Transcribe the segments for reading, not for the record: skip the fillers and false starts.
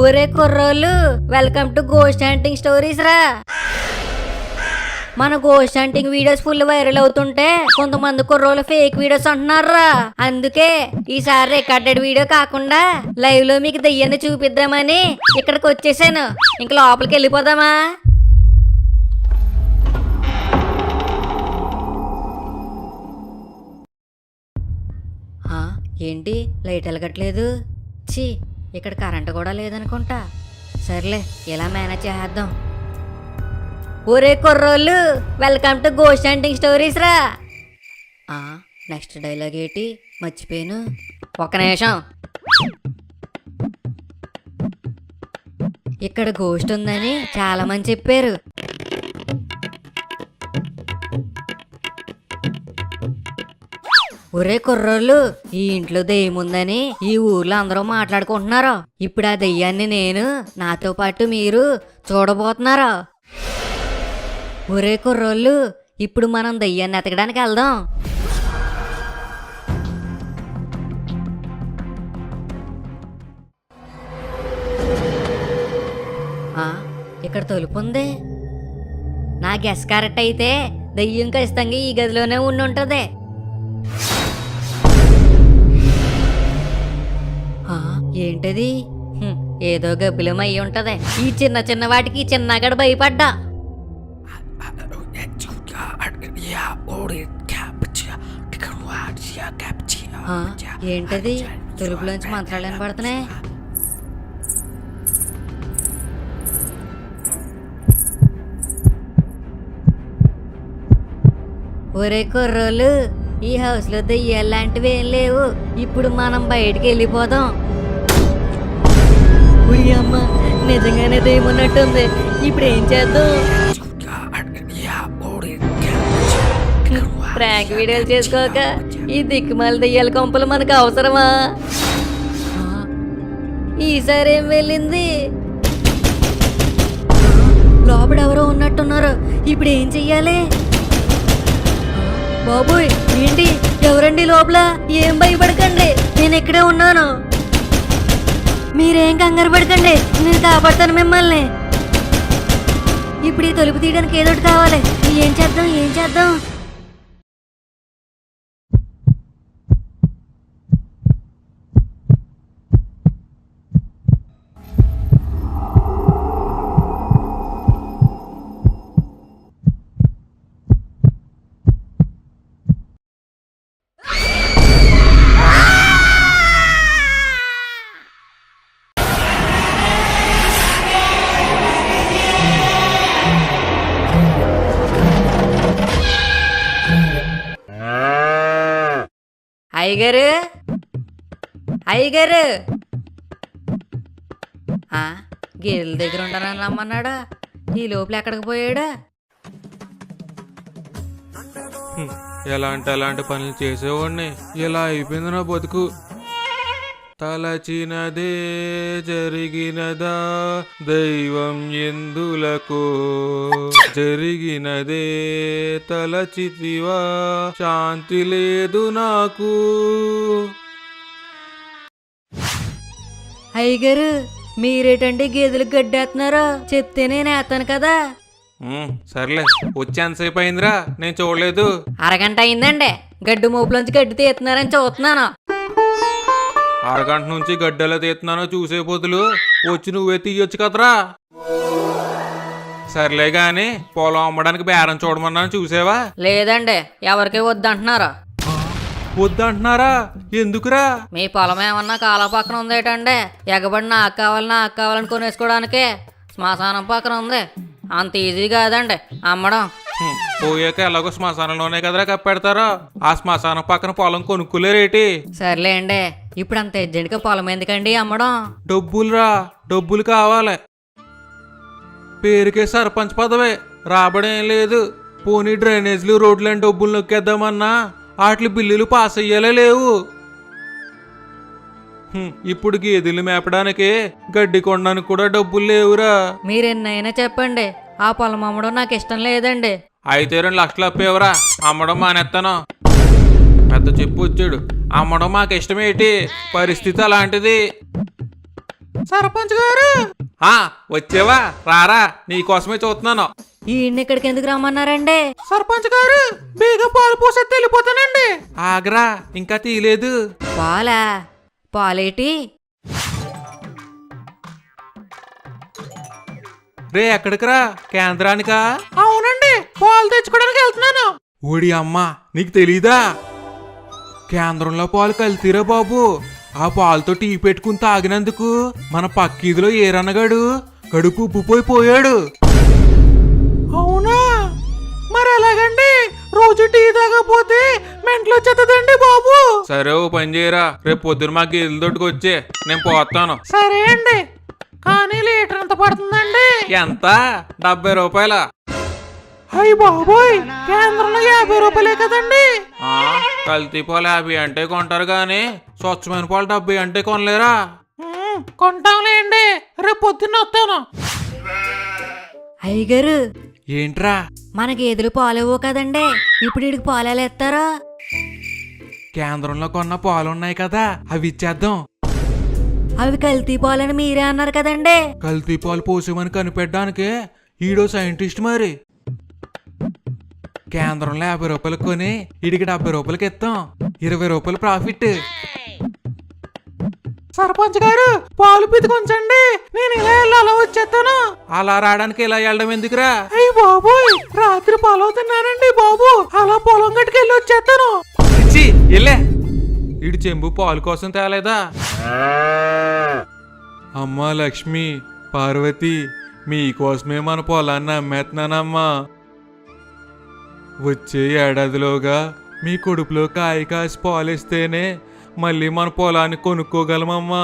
ఒరే కుర్రోళ్ళు, welcome to ghost hunting stories రా. మన ghost hunting videos full viral అవుతుంటే కొంతమంది కుర్రోళ్ళు ఫేక్ వీడియోస్ అంటున్నారా. అందుకే ఈసారి రికార్డెడ్ వీడియో కాకుండా లైవ్ లో మీకు దెయ్యాన్ని చూపిద్దామని ఇక్కడికి వచ్చేసాను. ఇంక లోపలికి వెళ్ళిపోదామా? ఏంటి లైట్ వెలగట్లేదు? ఛీ, ఇక్కడ కరెంటు కూడా లేదనుకుంటా. సర్లే, ఇలా మేనేజ్ చేద్దాం. ఒరే కుర్రోళ్ళు, welcome to ghost hunting stories రా. నెక్స్ట్ డైలాగ్ ఏంటి? మర్చిపోయాను. ఒక్క నిమిషం. ఇక్కడ గోస్ట్ ఉందని చాలా మంది చెప్పారు. ఒరే కుర్రోళ్ళు, ఈ ఇంట్లో దెయ్యం ఉందని ఈ ఊర్లో అందరూ మాట్లాడుకుంటున్నారు. ఇప్పుడు ఆ దెయ్యాన్ని నేను, నాతో పాటు మీరు చూడబోతున్నారు. ఒరే కుర్రోళ్ళు, ఇప్పుడు మనం దెయ్యాన్ని ఎతకడానికి వెళ్దాం. ఇక్కడ తలుపు ఉంది. నా గెస్ కరెక్ట్ అయితే దెయ్యం ఖచ్చితంగా ఈ గదిలోనే ఉండుంటది. ఏంటది? ఏదో గబ్బిలం అయ్యి ఉంటది. ఈ చిన్న చిన్న వాటికి చిన్నగడ భయపడ్డా. ఏంటది? తలుపులోంచి మంత్రాలు వినపడుతున్నాయి. ఒరే కుర్రోళ్ళు, ఈ హౌస్ లో దెయ్యాలు లాంటివి ఏం లేవు. ఇప్పుడు మనం బయటికి వెళ్ళిపోదాం. ఉడి అమ్మ, నిజంగానే దెయ్యం ఉన్నట్టుంది. ఇప్పుడు ఏం చేద్దాం? ప్రాంక్ వీడియోలు చేసుకోక ఈ దిక్కుమాల దెయ్యాల కొంపలు మనకు అవసరమా? ఈసారి ఏం వెళ్ళింది? లోపల ఎవరో ఉన్నట్టున్నారు. ఇప్పుడు ఏం చెయ్యాలి? బాబోయ్, ఏంటి? ఎవరండి లోపల? ఏం భయపడకండి, నేను ఇక్కడే ఉన్నాను. మీరేం కంగారు పడకండి, నేను కాపాడుతాను మిమ్మల్ని. ఇప్పుడు ఈ తలుపు తీయడానికి ఏదోటి కావాలి. ఏం చేద్దాం? ఏం చేద్దాం? అయ్యగారు, అయ్యగారు, గేదెల దగ్గర ఉంటానని రమ్మన్నాడా? ఈ లోపల ఎక్కడికి పోయాడా? ఎలాంటి పనులు చేసేవాడిని, ఇలా అయిపోయింది నా బతుకు. తలచినదే జరిగినదా, దైవం ఎందులకు జరిగినదే, తలచితివా శాంతి లేదు నాకు. అయ్యగారు, మీరేటండి గేదెలకు గడ్డేస్తున్నారో చెప్తే నేను వేస్తాను కదా. సర్లే, వచ్చి ఎంతసేపు అయిందిరా? నేను చూడలేదు. అరగంట అయిందండి. గడ్డు మోపులోంచి గడ్డి తీస్తున్నారని చూస్తున్నాను. అరగంట నుంచి గడ్డెలా తీస్తున్నానో చూసే పోతులు వచ్చి నువ్వే తీయొచ్చు కదరా. సర్లే గాని పొలం అమ్మడానికి బేరం చూడమన్నాను, చూసావా? లేదండి, ఎవరికి వద్దంటున్నారా? వద్దంటున్నారా? ఎందుకురా? మీ పొలం ఏమన్నా కాలువ పక్కన ఉందేటండి? ఎగబడి నాకు కావాలని కొనేసుకోవడానికి. శ్మశానం పక్కన ఉంది. అంత ఈజీ కాదండి అమ్మడం. పోయాక ఎలాగో శ్మశానంలోనే కదరా కప్పెడతారో. ఆ శ్మశానం పక్కన పొలం కొనుక్కోలేరేటి? సర్లేండి, ఇప్పుడు అంత ఎర్జెంట్గా పొలం ఎందుకండి అమ్మడం? డబ్బులురా, డబ్బులు కావాలి. పేరుకే సర్పంచ్ పదవే, రాబడేం లేదు. పోనీ డ్రైనేజ్లు రోడ్లని డబ్బులు నొక్కేద్దామన్నా వాటి బిల్లులు పాస్ అయ్యేలా లేవు. ఇప్పుడు గేదెలు మేపడానికి గడ్డి కొనడానికి కూడా డబ్బులు లేవురా. మీరెన్నైనా చెప్పండి, ఆ పొలం అమ్మడం నాకు ఇష్టం లేదండి. అయితే 2 లక్షలు అప్పేవరా, అమ్మడం మానేస్తాను. పెద్ద చెప్పు వచ్చాడు. అమ్మడం మాకు ఇష్టమేటి, పరిస్థితి అలాంటిది. సర్పంచ్ గారు వచ్చేవా రారా నీకోసమే చూస్తున్నాను. ఈయన్ని ఇక్కడికి ఎందుకు రమ్మన్నారండి? సర్పంచ్ గారు బేగా పాలు పోసే వెళ్ళిపోతానండి. ఆగ్రా ఇంకా తీయలేదు. పాలా? పాలేటి? రే ఎక్కడికి రా? కేంద్రానికా? అవునండి, పాలు తెచ్చుకోవడానికి వెళ్తున్నాను. ఓడి అమ్మా, నీకు తెలీదా? కేంద్రంలో పాలు కల్తీరా బాబు. ఆ పాలతో టీ పెట్టుకుని తాగినందుకు మన పక్కీదిలో ఏరన్నగాడు కడుపు ఉబ్బిపోయిపోయాడు. అవునా? మరి ఎలాగండి? రోజు టీ తాగపోతే మెంట్లో వచ్చేదండి బాబు. సరే ఓ పని చేయరా, రేపు పొద్దున మా గేదెల తోటికి వచ్చే నేను పోతాను. సరే అండి, కానీ లీటర్ ఎంత పడుతుందండి? ఎంత? 70 రూపాయల. అయ్యి బాబోయ్, కేంద్రంలో 50 రూపాయలే కదండి. కల్తీ పాలు 50 అంటే కొంటారు గాని స్వచ్ఛమైన పాలు 70 అంటే కొనలేరా? కొంటాంలేండి, రేపు పొద్దున్న వస్తాను. అయ్యగారు, ఏంట్రా? మన గేదెలు పాలేవో కదండి, ఇప్పుడు వీడికి పాలు ఎలా ఇస్తారా? కేంద్రంలో కొన్న పాలున్నాయి కదా, అవి ఇచ్చేద్దాం. అవి కల్తీ పాలని మీరే అన్నారు కదండి. కల్తీ పాలు పోసేమని కనిపెట్టడానికే ఈడో సైంటిస్ట్ మరి. కేంద్రంలో 50 రూపాయలు కొని ఇడికి 70 రూపాయలకి ఇస్తాం. 20 రూపాయలు ప్రాఫిట్. సర్పంచ్ గారు పాలు పితుకొంచండి, నేను ఇలా అలా వచ్చేస్తాను. అలా రావడానికి ఇలా వెళ్ళడం ఎందుకురా? అయ్యి బాబోయ్, రాత్రి పాలు తిన్నానండి బాబు, అలా పొలం గట్టుకు వెళ్ళి వచ్చేస్తాను. వెళ్ళే, ఇడు చెంబు పాలు కోసం తేలేదా? అమ్మా లక్ష్మి, పార్వతి, మీకోసమే మన పొలాన్ని అమ్మేస్తున్నానమ్మా. వచ్చే ఏడాదిలోగా మీ కొడుకులో కాయ కాసి పాలిస్తేనే మళ్ళీ మన పొలాన్ని కొనుక్కోగలమమ్మా.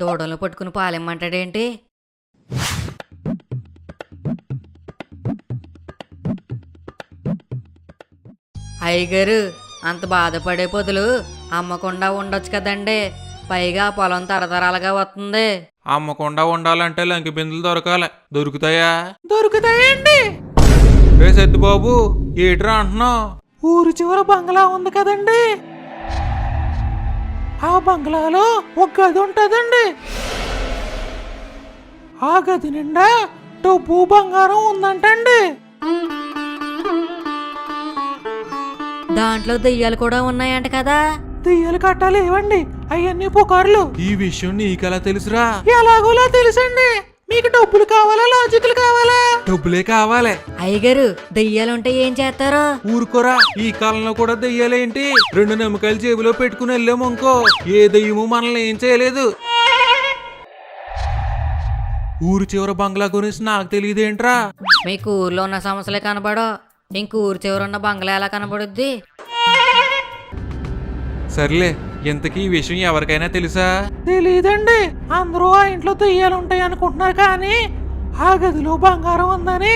దూడలు పట్టుకుని పాలిమ్మంటాడేంటి? అయ్యగారు, అంత బాధపడే పొదులు అమ్మకుండా ఉండొచ్చు కదండి. పైగా పొలం తరతరాలుగా వస్తుంది. అమ్మకుండా ఉండాలంటే లంకి బిందులు దొరకాలి. దొరుకుతాయా? దొరుకుతాయండి. రే సత్యబాబు, ఏట్రా అంటున్నావు? ఊరు చివర బంగ్లా ఉంది కదండి, ఆ బంగ్లాలో ఒక గది ఉంటదండి. ఆ గది నిండా డబ్బు బంగారం ఉందంటండి. దాంట్లో దెయ్యాలు కూడా ఉన్నాయంట కదా. దెయ్యాలు కట్టాలి ఇవ్వండి, అవన్నీ పుకార్లు. ఈ విషయం నీకెలా తెలుసురా? ఎలాగోలా తెలుసండి. మీకు డబ్బులు కావాలా లాజిక్లు కావాలా? డబ్బులే కావాలి. అయ్యగారు, దెయ్యాలుంటే ఏం చేస్తారో? ఊరుకోరా, ఈ కాలంలో కూడా దెయ్యాలేంటి? 2 నిమ్మకాయలు జేబులో పెట్టుకుని వెళ్ళాము అనుకో, ఏ దెయ్యము మనల్ని ఏం చేయలేదు. ఊరు చివర బంగ్లా గురించి నాకు తెలియదేంట్రా? మీకు ఊర్లో ఉన్న సమస్యలే కనబడో, ఇంక ఊరు చివర ఉన్న బంగ్లా ఎలా కనబడుద్ది? సర్లే, ఇంతకీ ఈ విషయం ఎవరికైనా తెలుసా? తెలీదండి. అందరూ ఆ ఇంట్లో దెయ్యాలు ఉంటాయి అనుకుంటున్నారు, కానీ ఆ గదిలో బంగారం ఉందని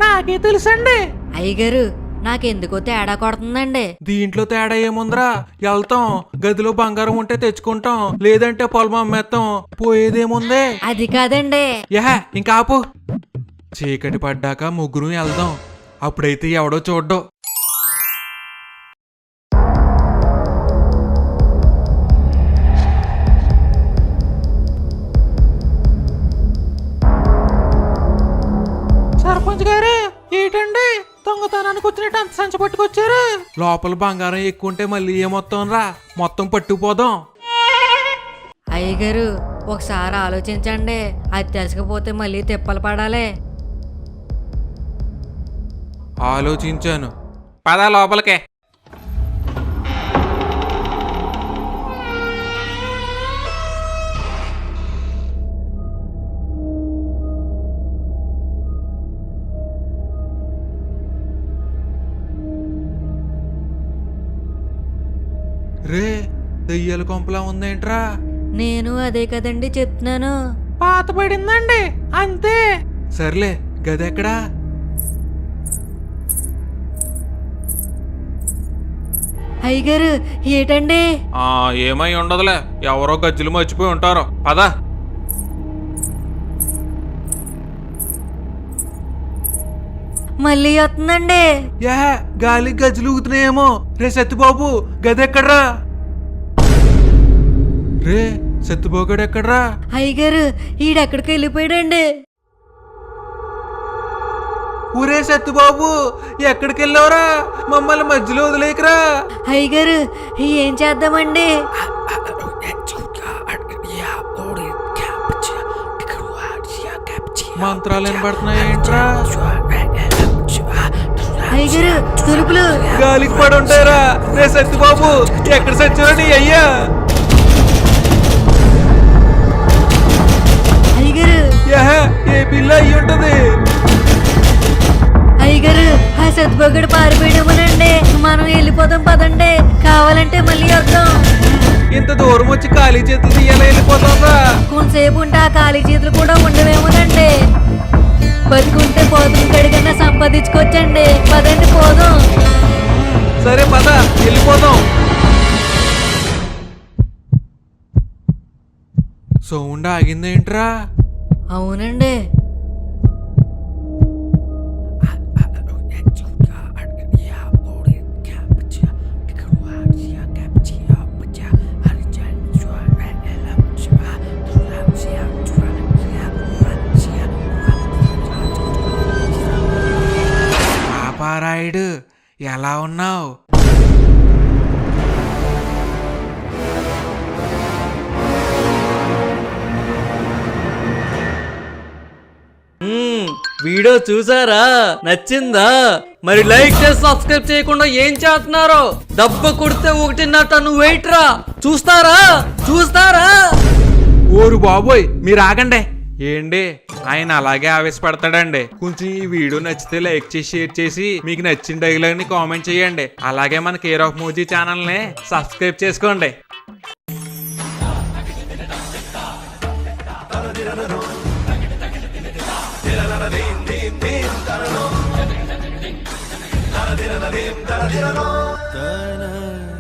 నాకే తెలుసండి. అయ్యగారు, నాకెందుకో తేడా కొడుతుందండి. దీంట్లో తేడా ఏముందిరా? వెళ్తాం, గదిలో బంగారం ఉంటే తెచ్చుకుంటాం, లేదంటే పొలం అమ్మేస్తాం, పోయేదేముంది? అది కాదండి. ఇంకా ఆపు. చీకటి పడ్డాక ముగ్గురు వెళ్దాం, అప్పుడైతే ఎవడో చూడ్డం. సర్పంచ్ గారు, ఏంటండి దొంగతనానికి వచ్చినట్టు అంత సంచి పట్టుకొచ్చారు? లోపల బంగారం ఎక్కువ ఉంటే మళ్ళీ ఏమొత్తం రా, మొత్తం పట్టుకుపోదాం. అయ్యగారు, ఒకసారి ఆలోచించండి, అది తెలుసుకపోతే మళ్ళీ తిప్పలు పడాలి. ఆలోచించాను, పద లోపలికే. రే, దెయ్యాల కొంపలా ఉందేంట్రా? నేను అదే కదండి చెప్తున్నాను. పాత పడిందండి అంతే. సర్లే, గది ఎక్కడా? అయ్యగారు, ఏటండి? ఏమై ఉండదులే, ఎవరో గజ్జలు మర్చిపోయి ఉంటారు. పదా. మళ్ళీ వస్తుందండి. గాలి గజ్జలు ఊగుతున్నాయేమో. రే సత్యబాబు, గది ఎక్కడ్రా? రే సత్తుబాబుగాడు ఎక్కడ్రా? అయ్యగారు ఈడెక్కడికి వెళ్ళిపోయాడండి. ఊరే సత్తుబాబు, ఎక్కడికి వెళ్ళావురా? మమ్మల్ని మధ్యలో వదిలేకరా. అయ్యగారు ఏం చేద్దామండి? మంత్రాలు వినబడుతున్నాయేంట్రా? అయ్యగారు తలుపులు గాలికి పడి ఉంటారా? రే సత్తుబాబు, ఎక్కడ సచ్చారా నీ అయ్యా? అయ్యగారు ఏ పిల్ల అయ్యి ఉంటది. అయ్యగారు ఆ సత్తుబాబుగడు పారిపోయామనండి. మనం వెళ్ళిపోదాం పదండి, కావాలంటే మళ్ళీ వద్దాం. ఇంత దూరం వచ్చి ఖాళీ చేతులు తీయాలా వెళ్ళిపోతాంరా? కొంతసేపు ఉంటే ఆ ఖాళీ చేతులు కూడా ఉండవేమోనండి. బతుకుంటే పోతుం కడిగన్నా సంపాదించుకోవచ్చండి. పదండి పోదాం. సరే పద వెళ్ళిపోదాం. సౌండ్ ఆగిందేంట్రా? అవునండి. పాపారాయుడు, ఎలా ఉన్నావు? వీడియో చూసారా? నచ్చిందా? మరి లైక్ చేసి సబ్స్క్రైబ్ చేయకుండా ఏం చేస్తున్నారో? దెబ్బ కొడితే 1.5 టన్ను వెయిట్ రా. చూస్తారా? ఓరు బాబోయ్, మీరు ఆగండి. ఏంటి ఆయన అలాగే ఆవేశపడతాడండి. కొంచెం ఈ వీడియో నచ్చితే లైక్ చేసి షేర్ చేసి మీకు నచ్చిన డైలాగ్ ని కామెంట్ చేయండి. అలాగే మన కేర్ ఆఫ్ మోజీ ఛానల్ ని సబ్స్క్రైబ్ చేసుకోండి. Ta-na.